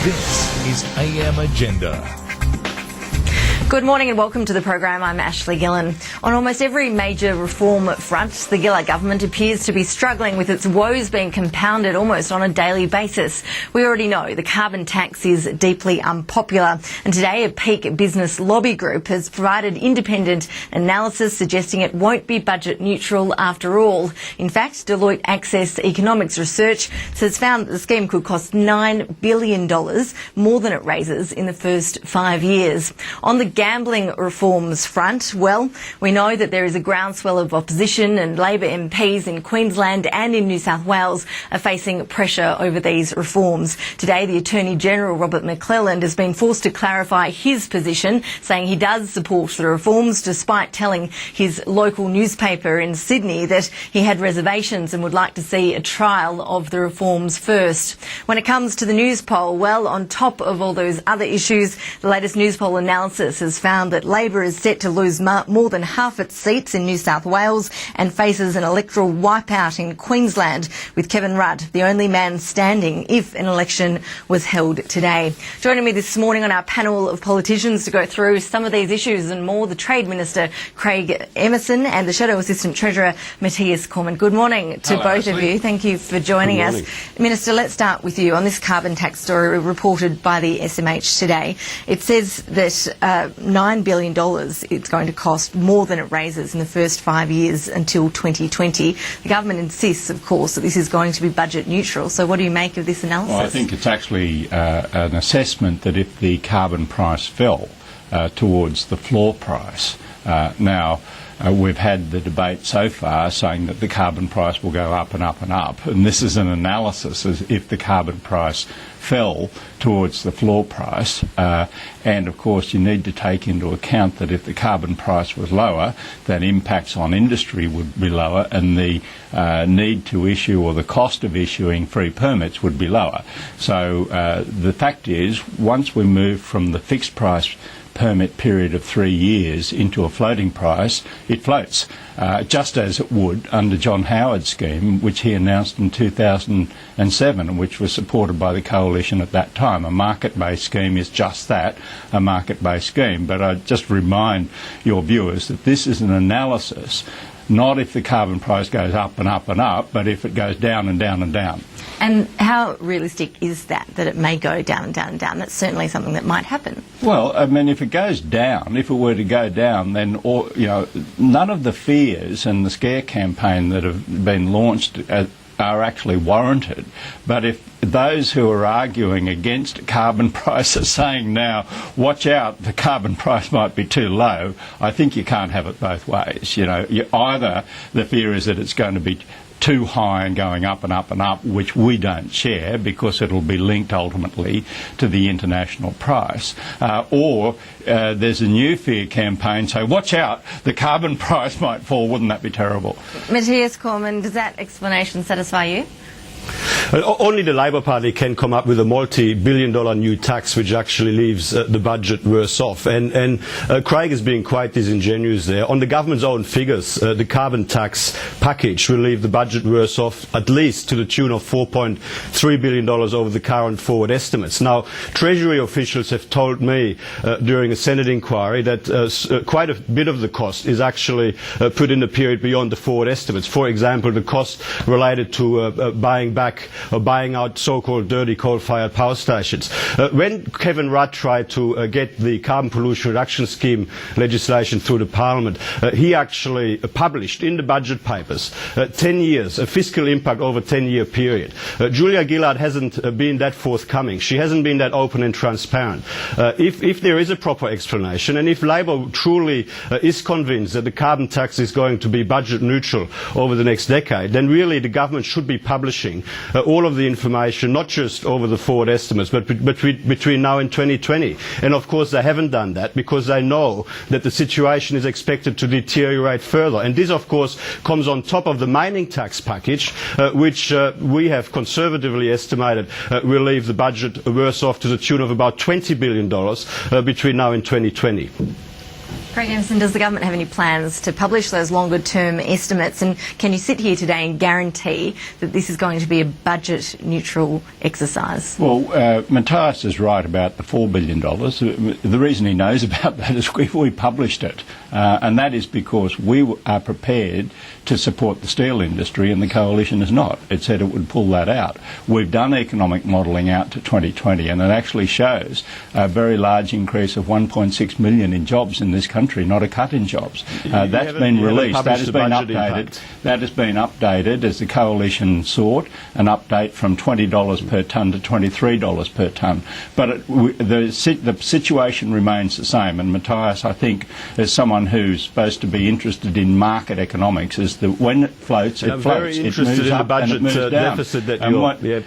This is AM Agenda. Good morning and welcome to the program. I'm Ashleigh Gillon. On almost every major reform front, the Gillard government appears to be struggling with its woes being compounded almost on a daily basis. We already know the carbon tax is deeply unpopular, and today a peak business lobby group has provided independent analysis suggesting it won't be budget neutral after all. In fact, Deloitte Access Economics Research has found that the scheme could cost $9 billion, more than it raises in the first 5 years. On the gambling reforms front, well, we know that there is a groundswell of opposition, and Labor MPs in Queensland and in New South Wales are facing pressure over these reforms. Today, the Attorney-General, Robert McClelland, has been forced to clarify his position, saying he does support the reforms despite telling his local newspaper in Sydney that he had reservations and would like to see a trial of the reforms first. When it comes to the news poll, well, on top of all those other issues, the latest news poll analysis has found that Labor is set to lose more than half its seats in New South Wales and faces an electoral wipeout in Queensland, with Kevin Rudd the only man standing if an election was held today. Joining me this morning on our panel of politicians to go through some of these issues and more, the Trade Minister Craig Emerson and the Shadow Assistant Treasurer Matthias Cormann. Good morning to both of you. Thank you for joining us. Minister, let's start with you on this carbon tax story reported by the SMH today. It says that $9 billion it's going to cost, more than it raises in the first 5 years until 2020. The government insists, of course, that this is going to be budget neutral. So what do you make of this analysis? Well, I think it's actually an assessment that if the carbon price fell towards the floor price, we've had the debate so far saying that the carbon price will go up and up and up, and this is an analysis as if the carbon price fell towards the floor price, and of course you need to take into account that if the carbon price was lower, then impacts on industry would be lower, and the need to issue or the cost of issuing free permits would be lower. So the fact is, once we move from the fixed price permit period of 3 years into a floating price, it floats, just as it would under John Howard's scheme, which he announced in 2007 and which was supported by the coalition at that time. A market-based scheme is just that, a market-based scheme. But I just remind your viewers that this is an analysis, not if the carbon price goes up and up and up, but if it goes down and down and down. And how realistic is that it may go down and down and down? That's certainly something that might happen. Well, I mean, if it goes down, if it were to go down, then none of the fears and the scare campaign that have been launched are actually warranted. But if those who are arguing against carbon price are saying now, watch out, the carbon price might be too low, I think you can't have it both ways. Either the fear is that it's going to be too high and going up and up and up, which we don't share because it'll be linked ultimately to the international price, or there's a new fear campaign, so watch out, the carbon price might fall. Wouldn't that be terrible? Matthias Cormann, does that explanation satisfy you? Only the Labour Party can come up with a multi-billion-dollar new tax which actually leaves the budget worse off. And Craig is being quite disingenuous there. On the government's own figures, the carbon tax package will leave the budget worse off at least to the tune of $4.3 billion over the current forward estimates. Now, Treasury officials have told me during a Senate inquiry that quite a bit of the cost is actually put in the period beyond the forward estimates. For example, the cost related to buying back or buying out so-called dirty coal-fired power stations. When Kevin Rudd tried to get the carbon pollution reduction scheme legislation through the Parliament, he actually published in the budget papers 10 years, a fiscal impact over a 10-year period. Julia Gillard hasn't been that forthcoming. She hasn't been that open and transparent. If there is a proper explanation, and if Labor truly is convinced that the carbon tax is going to be budget neutral over the next decade, then really the government should be publishing all of the information, not just over the forward estimates, but between now and 2020. And of course they haven't done that because they know that the situation is expected to deteriorate further. And this of course comes on top of the mining tax package, which we have conservatively estimated will leave the budget worse off to the tune of about $20 billion between now and 2020. Craig Emerson, does the government have any plans to publish those longer-term estimates, and can you sit here today and guarantee that this is going to be a budget-neutral exercise? Well, Matthias is right about the $4 billion. The reason he knows about that is we published it, and that is because we are prepared to support the steel industry and the coalition is not. It said it would pull that out. We've done economic modelling out to 2020, and it actually shows a very large increase of 1.6 million in jobs in this country, not a cut in jobs. That's been released. That has been updated. That has been updated as the coalition sought an update from $20 per tonne to $23 per tonne. But the situation remains the same. And Matthias, I think, as someone who's supposed to be interested in market economics, is that when it floats, it floats. I'm very interested in the budget deficit that you're...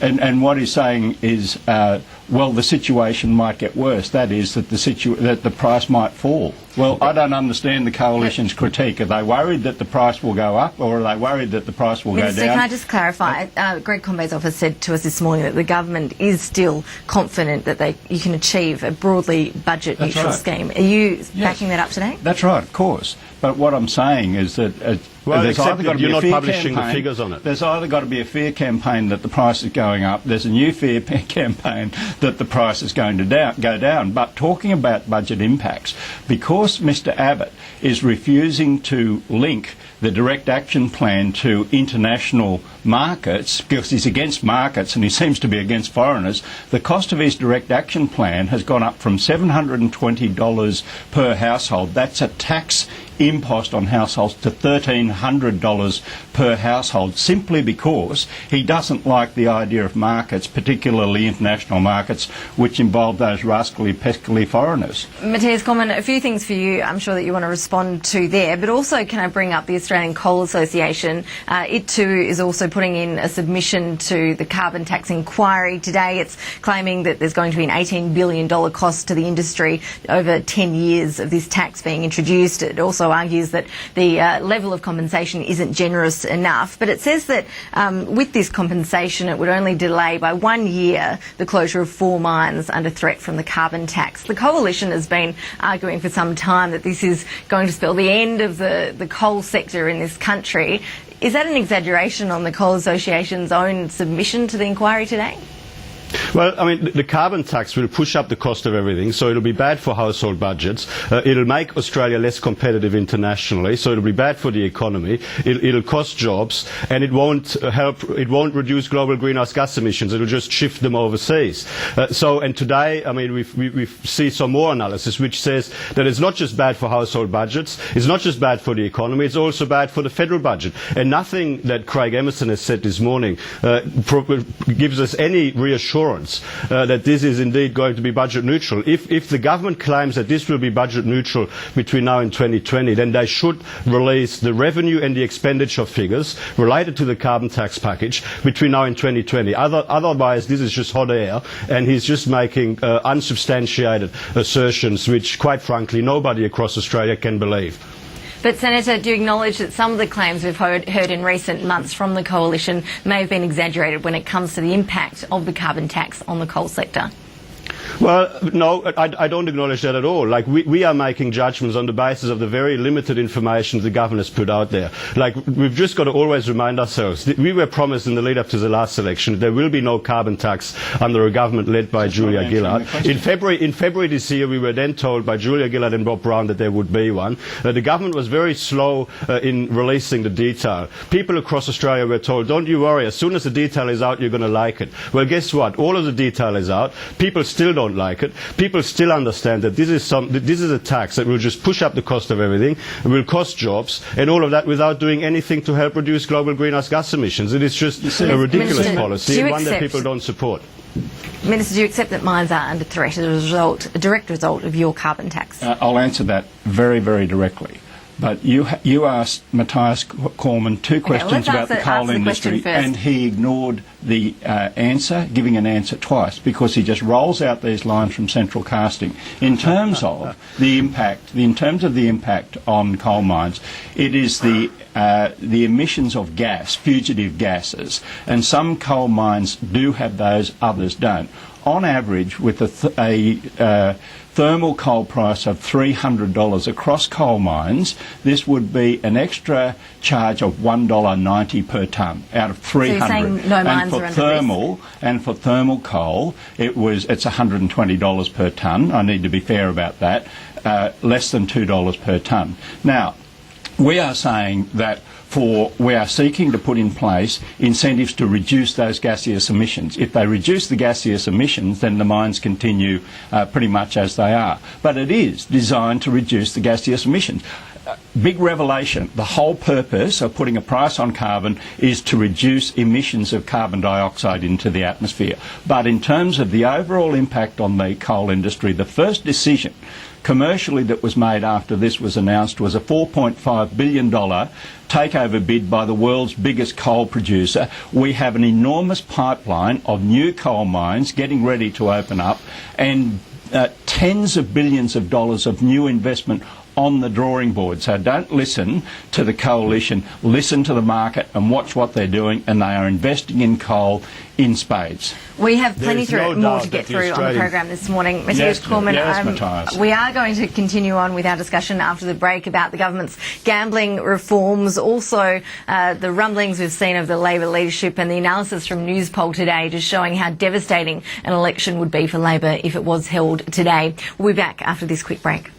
And what he's saying is, well, the situation might get worse. That is, that the price might fall. Well, I don't understand the coalition's critique. Are they worried that the price will go up, or are they worried that the price will Minister, go down? Can I just clarify? Greg Conway's office said to us this morning that the government is still confident that you can achieve a broadly budget-neutral scheme. Are you backing that up today? That's right, of course. But what I'm saying is that there's either got to be you're a fear not publishing campaign, the figures on it. There's either got to be a fear campaign that the price is going up. There's a new fear campaign that the price is going to go down. But talking about budget impacts, because Mr Abbott is refusing to link the direct action plan to international markets, because he's against markets and he seems to be against foreigners, the cost of his direct action plan has gone up from $720 per household. That's a tax impost on households to $1,300 per household, simply because he doesn't like the idea of markets, particularly international markets, which involve those rascally, pescally foreigners. Matthias Cormann, a few things for you I'm sure that you want to respond to there, but also can I bring up the Australian Coal Association? It too is also putting in a submission to the carbon tax inquiry today. It's claiming that there's going to be an $18 billion cost to the industry over 10 years of this tax being introduced. It also argues that the level of compensation isn't generous enough, but it says that with this compensation it would only delay by 1 year the closure of 4 mines under threat from the carbon tax. The coalition has been arguing for some time that this is going to spell the end of the coal sector in this country. Is that an exaggeration on the Coal Association's own submission to the inquiry today? Well, I mean, the carbon tax will push up the cost of everything, so it'll be bad for household budgets. It'll make Australia less competitive internationally, so it'll be bad for the economy. It'll cost jobs, and it won't reduce global greenhouse gas emissions. It'll just shift them overseas. And today, I mean, we see some more analysis which says that it's not just bad for household budgets, it's not just bad for the economy, it's also bad for the federal budget. And nothing that Craig Emerson has said this morning gives us any reassurance that this is indeed going to be budget neutral. If the government claims that this will be budget neutral between now and 2020, then they should release the revenue and the expenditure figures related to the carbon tax package between now and 2020. Otherwise, this is just hot air, and he's just making unsubstantiated assertions which, quite frankly, nobody across Australia can believe. But, Senator, do you acknowledge that some of the claims we've heard in recent months from the coalition may have been exaggerated when it comes to the impact of the carbon tax on the coal sector? Well, no, I don't acknowledge that at all. Like, we are making judgments on the basis of the very limited information the government has put out there. Like, we've just got to always remind ourselves, we were promised in the lead-up to the last election that there will be no carbon tax under a government led by Julia Gillard. In February this year, we were then told by Julia Gillard and Bob Brown that there would be one. The government was very slow in releasing the detail. People across Australia were told, don't you worry, as soon as the detail is out, you're going to like it. Well, guess what? All of the detail is out. People still don't like it. People still understand that this is a tax that will just push up the cost of everything, it will cost jobs, and all of that without doing anything to help reduce global greenhouse gas emissions. It is just a ridiculous policy, and one that people don't support. Minister, do you accept that mines are under threat as a direct result of your carbon tax? I'll answer that very, very directly. But you asked Matthias Cormann 2 questions about the coal industry, and he ignored the answer, giving an answer twice, because he just rolls out these lines from central casting. In terms of the impact on coal mines, it is the emissions of gas, fugitive gases, and some coal mines do have those, others don't. On average, with a thermal coal price of $300 across coal mines, this would be an extra charge of $1.90 per tonne out of $300. So you're saying no mines are under this? And for thermal coal, it's $120 per tonne. I need to be fair about that. Less than $2 per tonne. Now, we are saying that we are seeking to put in place incentives to reduce those gaseous emissions. If they reduce the gaseous emissions, then the mines continue pretty much as they are. But it is designed to reduce the gaseous emissions. Big revelation. The whole purpose of putting a price on carbon is to reduce emissions of carbon dioxide into the atmosphere. But in terms of the overall impact on the coal industry, the first decision commercially that was made after this was announced was a $4.5 billion takeover bid by the world's biggest coal producer. We have an enormous pipeline of new coal mines getting ready to open up, and tens of billions of dollars of new investment on the drawing board. So don't listen to the coalition, listen to the market and watch what they're doing, and they are investing in coal in spades. We have plenty more to get through on the program this morning. Matthias Cormann, we are going to continue on with our discussion after the break about the government's gambling reforms, also the rumblings we've seen of the Labor leadership, and the analysis from Newspoll today just showing how devastating an election would be for Labor if it was held today. We'll be back after this quick break.